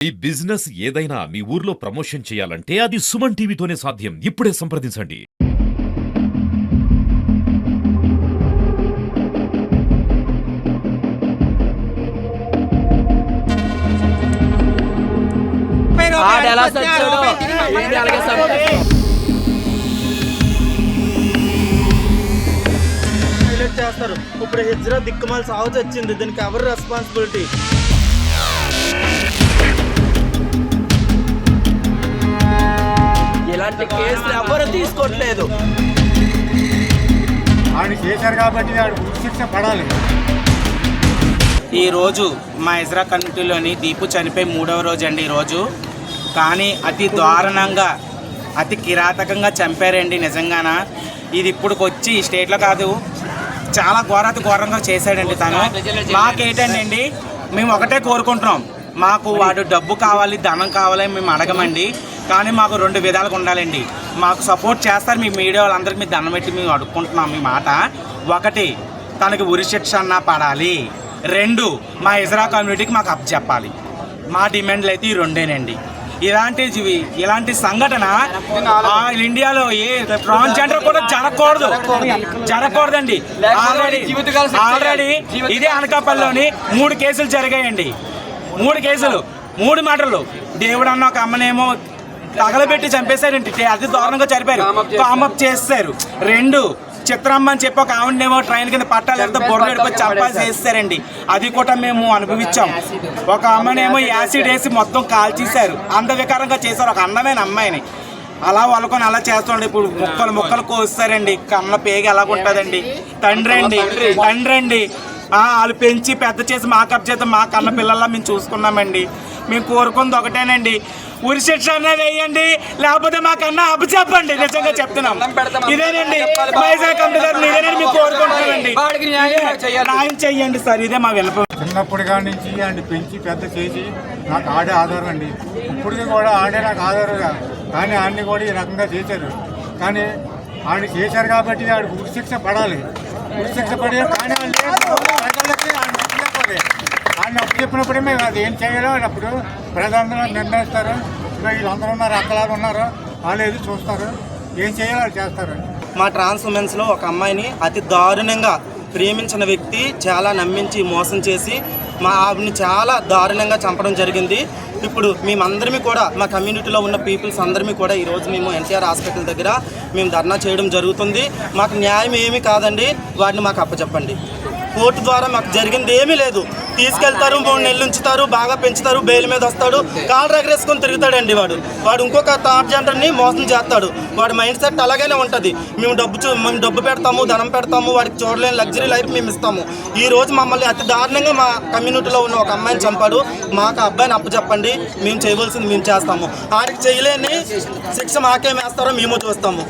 ఈ బిజినెస్ ఏదైనా మీ ఊర్లో ప్రమోషన్ చేయాలంటే అది సుమన్ టీవీతోనే సాధ్యం. ఇప్పుడే సంప్రదించండి. చేస్తారు. ఇప్పుడు హిజ్రా దిక్కుమాల సాగు వచ్చింది. దీనికి ఎవరు రెస్పాన్సిబిలిటీ? ఇలాంటి కేసులు ఎవరు తీసుకోవట్లేదు. ఆయన చేశారు కాబట్టి శిక్ష పడాలి. ఈరోజు మా ఇజ్రా కమ్యూనిటీలోని దీపు చనిపోయి 3వ రోజు అండి ఈరోజు. కానీ అతి దారుణంగా అతి కిరాతకంగా చంపారండి. నిజంగాన ఇది ఇప్పుడుకొచ్చి స్టేట్లో కాదు, చాలా ఘోరంగా చేశాడండి తను. మాకేంటండి, మేము ఒకటే కోరుకుంటున్నాం, మాకు వాడు డబ్బు కావాలి, ధనం కావాలి మేము అడగమండి. కానీ మాకు 2 విధాలుగా ఉండాలండి. మాకు సపోర్ట్ చేస్తారు మీ మీడియా వాళ్ళందరికీ మీరు దండం పెట్టి మేము అడుక్కుంటున్నాం మీ మాట. 1, తనకి ఉరి శిక్ష అన్నా పడాలి. 2, మా ఇజ్రా కమ్యూనిటీకి మాకు అప్పచెప్పాలి. మా డిమాండ్లు అయితే ఈ 2ఏనండి. ఇలాంటి సంఘటన ఇండియాలో ఏ ట్రాన్స్జెండర్ కూడా జరగకూడదండి. ఆల్రెడీ ఇదే అనకాపల్లిలోని 3 కేసులు జరిగాయండి. 3 కేసులు, 3 మర్డర్లు. దేవుడు అన్న ఒక అమ్మనేమో తగలబెట్టి చంపేశారండి. అతి దారుణంగా చనిపోయారు, కామప్ చేస్తారు. 2, చిత్రమ్మ అని చెప్పి ఒక ఆవిడనేమో ట్రైన్ కింద పట్టాలి ఎంత బొర్రెడిపోయి చంపాల్సి వేస్తారండి. అది కూడా మేము అనుభవించాం. ఒక అమ్మనేమో యాసిడ్ వేసి మొత్తం కాల్చేశారు, అందవికారంగా చేశారు ఒక అందమైన అమ్మాయిని. అలా వాళ్ళకొని అలా చేస్తుండే. ఇప్పుడు ముక్కలు కోస్తారండి. కన్న పేగ ఎలాగుంటుందండి. తండ్రి అండి వాళ్ళు పెంచి పెద్ద చేసి మాకు అప్పచేత మా కన్న పిల్లల్లా మేము చూసుకున్నామండి. మేము కోరుకుంది ఒకటేనండి, ఉరి శిక్ష అనేది వేయండి, లేకపోతే మాకన్నా అప్పచెప్పండి. నిజంగా చెప్తున్నాం, ఇదేనండి ఇదేనండి మేము కోరుకుంటున్నామండి. న్యాయం చెయ్యండి సార్, ఇదే మా వినపం. చిన్నప్పుడు కాడి నుంచి ఆయన పెంచి పెద్ద చేసి నాకు ఆడే ఆధారం అండి. ఇప్పటికీ కూడా ఆడే నాకు ఆధారంగా. కానీ ఆయన్ని కూడా ఈ రకంగా చేశారు. కానీ ఆయన చేశారు కాబట్టి ఆడికి ఉరి శిక్ష పడాలి. ఉరి శిక్ష పడి కానీ ఆయన అప్పు చెప్పినప్పుడే మేము అది ఏం చేయాలో అప్పుడు ప్రజలందరూ నిర్ణయిస్తారు. వీళ్ళందరూ ఉన్నారు, అక్కలాగా ఉన్నారు, వాళ్ళు ఏది చూస్తారు, ఏం చేయాలో వాళ్ళు చేస్తారు. మా ట్రాన్స్ ఉమెన్స్లో ఒక అమ్మాయిని అతి దారుణంగా ప్రేమించిన వ్యక్తి చాలా నమ్మించి మోసం చేసి మా ఆవిడని చాలా దారుణంగా చంపడం జరిగింది. ఇప్పుడు మేమందరమీ కూడా మా కమ్యూనిటీలో ఉన్న పీపుల్స్ అందరిమీ కూడా ఈరోజు మేము ఎన్టీఆర్ హాస్పిటల్ దగ్గర మేము ధర్నా చేయడం జరుగుతుంది. మాకు న్యాయం ఏమీ కాదండి, వాడిని మాకు అప్పచెప్పండి. కోర్టు ద్వారా మాకు జరిగింది ఏమీ లేదు. తీసుకెళ్తారు, 3 నెలలు ఉంచుతారు, బాగా పెంచుతారు, బెయిల్ మీద వస్తాడు, కాళ్ళు ఎగరేసుకొని తిరుగుతాడండి వాడు ఇంకొక ట్రాన్స్జెండర్ని మోసం చేస్తాడు. వాడి మైండ్ సెట్ అలాగనే ఉంటుంది. మేము డబ్బు పెడతాము, ధనం పెడతాము, వాడికి చూడలేని లగ్జరీ లైఫ్ మేము ఇస్తాము. ఈ రోజు మమ్మల్ని అతి దారుణంగా మా కమ్యూనిటీలో ఉన్న ఒక అమ్మాయిని చంపాడు. మాకు అబ్బాయిని అప్పచెప్పండి, మేము చేయవలసింది మేము చేస్తాము. ఆడికి చేయలేని శిక్ష మాకేం వేస్తారో మేము చూస్తాము.